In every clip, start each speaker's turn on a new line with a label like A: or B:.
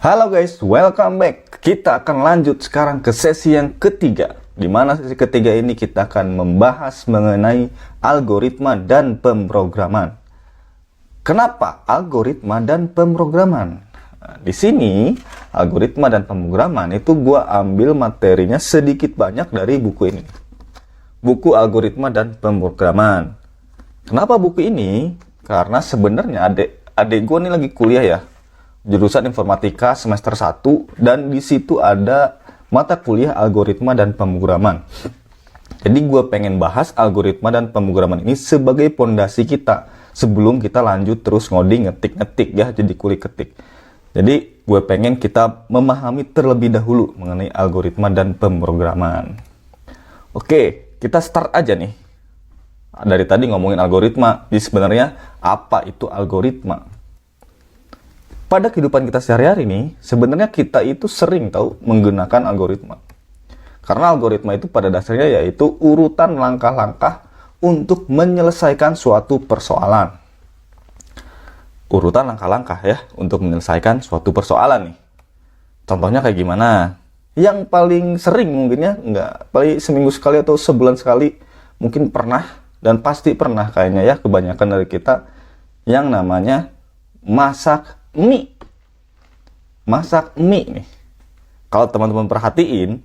A: Halo guys, welcome back. Kita akan lanjut sekarang ke sesi yang ketiga. Di mana sesi ketiga ini kita akan membahas mengenai algoritma dan pemrograman. Kenapa algoritma dan pemrograman? Nah, di sini algoritma dan pemrograman itu gua ambil materinya sedikit banyak dari buku ini. Buku algoritma dan pemrograman. Kenapa buku ini? Karena sebenarnya adik gue nih lagi kuliah ya, jurusan informatika semester 1, dan di situ ada mata kuliah algoritma dan pemrograman. Jadi gue pengen bahas algoritma dan pemrograman ini sebagai pondasi kita sebelum kita lanjut terus ngoding, ngetik ya, jadi kulik ketik. Jadi gue pengen kita memahami terlebih dahulu mengenai algoritma dan pemrograman. Oke, kita start aja nih. Dari tadi ngomongin algoritma, jadi sebenarnya apa itu algoritma? Pada kehidupan kita sehari-hari nih, sebenarnya kita itu sering tahu menggunakan algoritma. Karena algoritma itu pada dasarnya yaitu urutan langkah-langkah untuk menyelesaikan suatu persoalan. Urutan langkah-langkah ya, untuk menyelesaikan suatu persoalan nih. Contohnya kayak gimana? Yang paling sering mungkinnya, paling seminggu sekali atau sebulan sekali, mungkin pernah, dan pasti pernah kayaknya ya, kebanyakan dari kita, yang namanya masak mie. Masak mie nih. Kalau teman-teman perhatiin,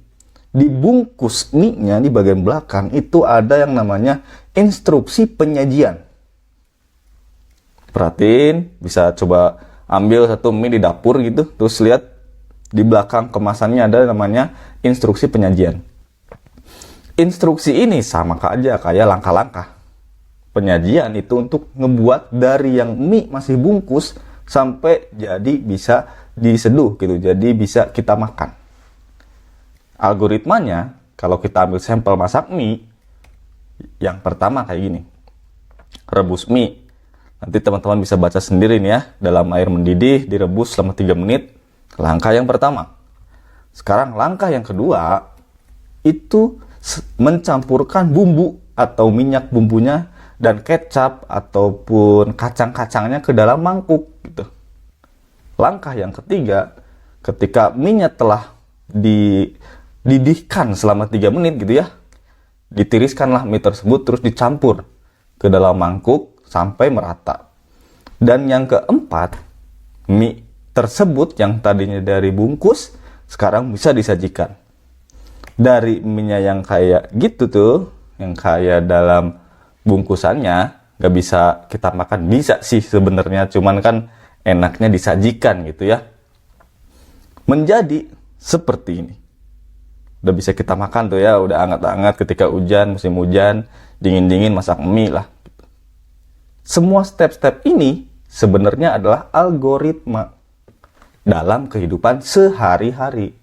A: di bungkus mie-nya di bagian belakang itu ada yang namanya instruksi penyajian. Perhatiin, bisa coba ambil satu mie di dapur gitu, terus lihat di belakang kemasannya ada namanya instruksi penyajian. Instruksi ini sama aja kayak langkah-langkah penyajian itu untuk ngebuat dari yang mie masih bungkus sampai jadi bisa diseduh gitu, jadi bisa kita makan. Algoritmanya, kalau kita ambil sampel masak mie, yang pertama kayak gini. Rebus mie. Nanti teman-teman bisa baca sendiri nih ya, dalam air mendidih, direbus selama 3 menit. Langkah yang pertama. Sekarang langkah yang kedua, itu mencampurkan bumbu atau minyak bumbunya dan kecap ataupun kacang-kacangnya ke dalam mangkuk gitu. Langkah yang ketiga, ketika minyak telah dididihkan selama 3 menit gitu ya, ditiriskanlah mie tersebut terus dicampur ke dalam mangkuk sampai merata. Dan yang keempat, mie tersebut yang tadinya dari bungkus sekarang bisa disajikan. Dari minyak yang kayak gitu tuh, yang kayak dalam bungkusannya, nggak bisa kita makan. Bisa sih sebenarnya, cuman kan enaknya disajikan gitu ya. Menjadi seperti ini. Udah bisa kita makan tuh ya, udah hangat-hangat ketika hujan, musim hujan, dingin-dingin masak mie lah. Semua step-step ini sebenarnya adalah algoritma dalam kehidupan sehari-hari.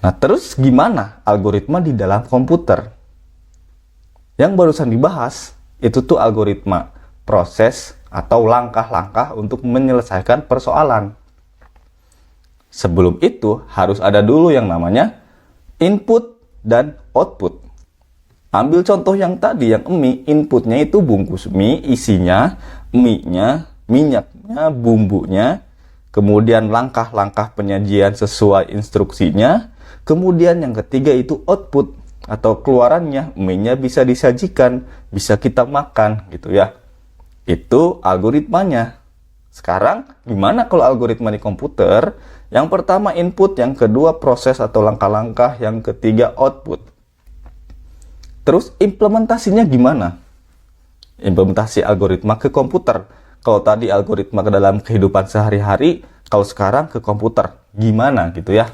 A: Nah, terus gimana algoritma di dalam komputer? Yang barusan dibahas, itu tuh algoritma, proses atau langkah-langkah untuk menyelesaikan persoalan. Sebelum itu, harus ada dulu yang namanya input dan output. Ambil contoh yang tadi, yang mie, inputnya itu bungkus mie, isinya, mie-nya, minyaknya, bumbunya, kemudian langkah-langkah penyajian sesuai instruksinya, kemudian yang ketiga itu output atau keluarannya, mie-nya bisa disajikan, bisa kita makan gitu ya. Itu algoritmanya. Sekarang gimana kalau algoritma di komputer? Yang pertama input, yang kedua proses atau langkah-langkah, yang ketiga output. Terus implementasinya gimana? Implementasi algoritma ke komputer. Kalau tadi algoritma ke dalam kehidupan sehari-hari, kalau sekarang ke komputer, gimana gitu ya?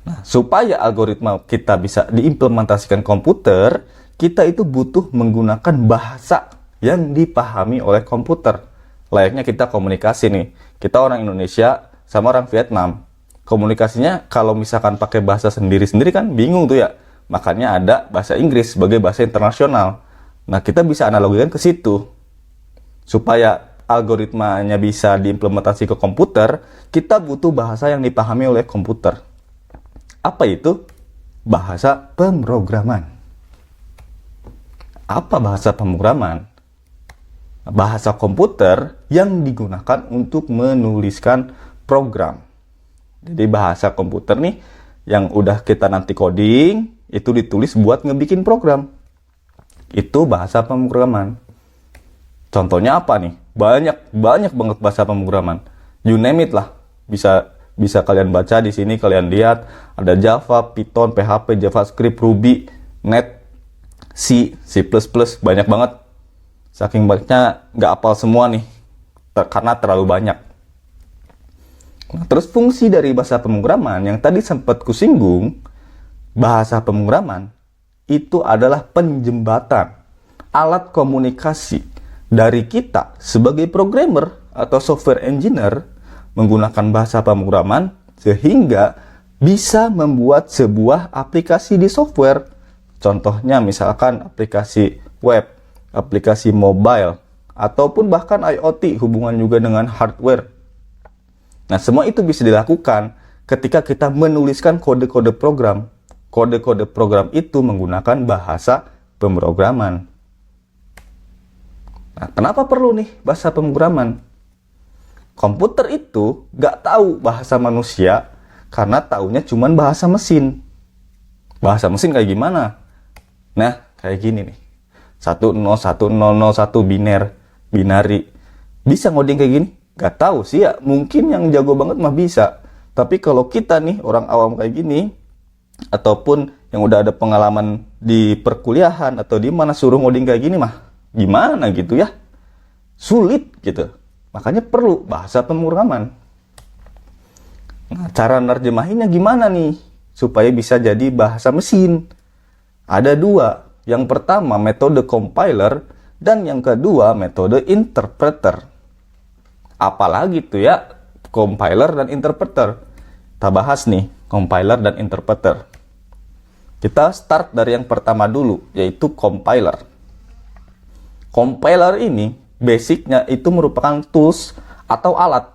A: Nah, supaya algoritma kita bisa diimplementasikan komputer, kita itu butuh menggunakan bahasa yang dipahami oleh komputer. Layaknya kita komunikasi nih. Kita orang Indonesia sama orang Vietnam. Komunikasinya kalau misalkan pakai bahasa sendiri-sendiri kan bingung tuh ya. Makanya ada bahasa Inggris sebagai bahasa internasional. Nah, kita bisa analogikan ke situ. Supaya algoritmanya bisa diimplementasi ke komputer, kita butuh bahasa yang dipahami oleh komputer. Apa itu? Bahasa pemrograman. Apa bahasa pemrograman? bahasa komputer yang digunakan untuk menuliskan program. Jadi bahasa komputer nih yang udah kita nanti coding itu ditulis buat ngebikin program. Itu bahasa pemrograman. Contohnya apa nih? Banyak banget bahasa pemrograman. You name it lah. Bisa kalian baca di sini, kalian lihat ada Java, Python, PHP, JavaScript, Ruby, Net, C, C++, banyak banget. Saking banyaknya nggak hafal semua nih, karena terlalu banyak. Nah, terus fungsi dari bahasa pemrograman yang tadi sempat kusinggung, bahasa pemrograman itu adalah penjembatan, alat komunikasi dari kita sebagai programmer atau software engineer menggunakan bahasa pemrograman sehingga bisa membuat sebuah aplikasi di software. Contohnya misalkan aplikasi web, aplikasi mobile, ataupun bahkan IoT hubungan juga dengan hardware. Nah, semua itu bisa dilakukan ketika kita menuliskan kode-kode program. Kode-kode program itu menggunakan bahasa pemrograman. Nah, kenapa perlu nih bahasa pemrograman? Komputer itu nggak tahu bahasa manusia karena taunya cuma bahasa mesin. Bahasa mesin kayak gimana? Nah, kayak gini nih. 1011001 binary. Bisa ngoding kayak gini? Gak tahu sih ya, mungkin yang jago banget mah bisa. Tapi kalau kita nih orang awam kayak gini, ataupun yang udah ada pengalaman di perkuliahan atau di mana suruh ngoding kayak gini mah gimana gitu ya, sulit gitu. Makanya perlu bahasa pemrograman. Nah, cara nerjemahinnya gimana nih supaya bisa jadi bahasa mesin? Ada dua. Yang pertama metode compiler dan yang kedua metode interpreter. Apalagi tuh ya compiler dan interpreter. Kita bahas nih compiler dan interpreter. Kita start dari yang pertama dulu, yaitu compiler. Compiler ini basicnya itu merupakan tools atau alat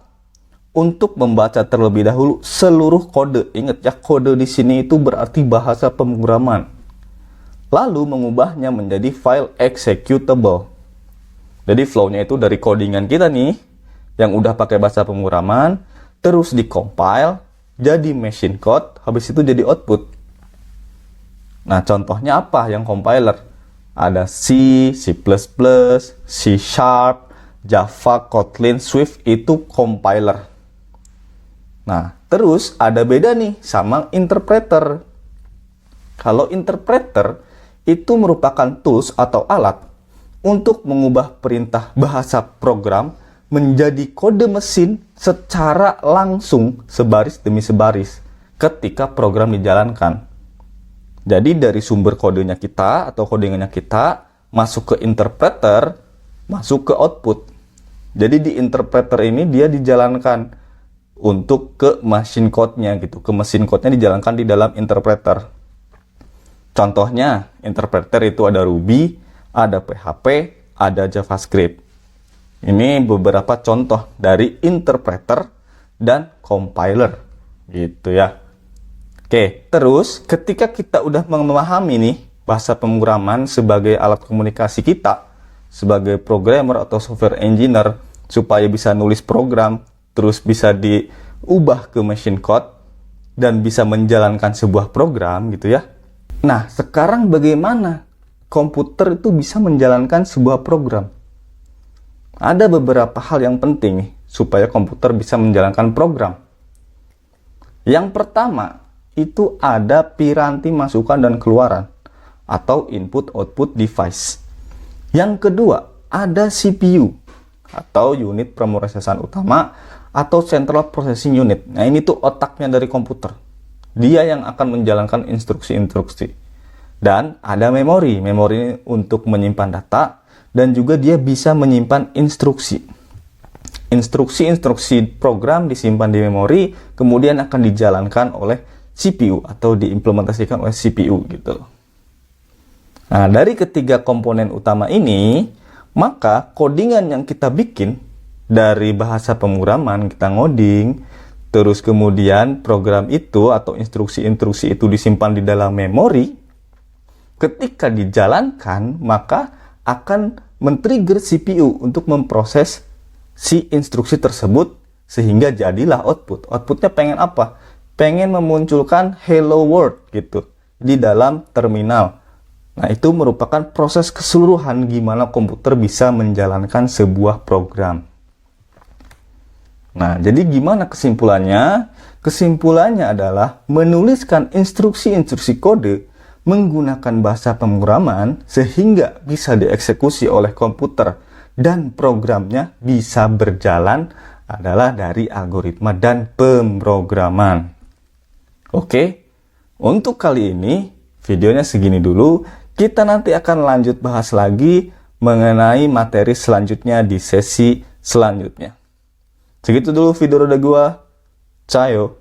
A: untuk membaca terlebih dahulu seluruh kode. Ingat ya, kode di sini itu berarti bahasa pemrograman. Lalu mengubahnya menjadi file executable. Jadi flow-nya itu dari codingan kita nih, yang udah pakai bahasa pemrograman, terus di-compile, jadi machine code, habis itu jadi output. Nah, contohnya apa yang compiler? Ada C, C++, C Sharp, Java, Kotlin, Swift, itu compiler. Nah, terus ada beda nih sama interpreter. Kalau interpreter itu merupakan tools atau alat untuk mengubah perintah bahasa program menjadi kode mesin secara langsung sebaris demi sebaris ketika program dijalankan. Jadi dari sumber kodenya kita atau codingannya kita masuk ke interpreter, masuk ke output. Jadi di interpreter ini dia dijalankan untuk ke machine code-nya gitu. Ke mesin code-nya dijalankan di dalam interpreter. Contohnya, interpreter itu ada Ruby, ada PHP, ada JavaScript. Ini beberapa contoh dari interpreter dan compiler. Gitu ya. Oke, terus ketika kita udah memahami nih bahasa pemrograman sebagai alat komunikasi kita, sebagai programmer atau software engineer, supaya bisa nulis program, terus bisa diubah ke machine code, dan bisa menjalankan sebuah program gitu ya. Nah, sekarang bagaimana komputer itu bisa menjalankan sebuah program? Ada beberapa hal yang penting nih, supaya komputer bisa menjalankan program. Yang pertama, itu ada piranti masukan dan keluaran, atau input-output device. Yang kedua, ada CPU, atau unit pemrosesan utama, atau central processing unit. Nah, ini tuh otaknya dari komputer. Dia yang akan menjalankan instruksi-instruksi. Dan ada memori. Memori ini untuk menyimpan data dan juga dia bisa menyimpan instruksi. Instruksi-instruksi program disimpan di memori, kemudian akan dijalankan oleh CPU atau diimplementasikan oleh CPU gitu. Nah, dari ketiga komponen utama ini, maka codingan yang kita bikin dari bahasa pemrograman, kita ngoding, terus kemudian program itu atau instruksi-instruksi itu disimpan di dalam memori. Ketika dijalankan, maka akan men-trigger CPU untuk memproses si instruksi tersebut sehingga jadilah output. Outputnya pengen apa? Pengen memunculkan hello world gitu di dalam terminal. Nah, itu merupakan proses keseluruhan gimana komputer bisa menjalankan sebuah program. Nah, jadi gimana kesimpulannya? Kesimpulannya adalah menuliskan instruksi-instruksi kode menggunakan bahasa pemrograman sehingga bisa dieksekusi oleh komputer dan programnya bisa berjalan adalah dari algoritma dan pemrograman. Oke, untuk kali ini videonya segini dulu. Kita nanti akan lanjut bahas lagi mengenai materi selanjutnya di sesi selanjutnya. Segitu dulu video dari gua. Cayo.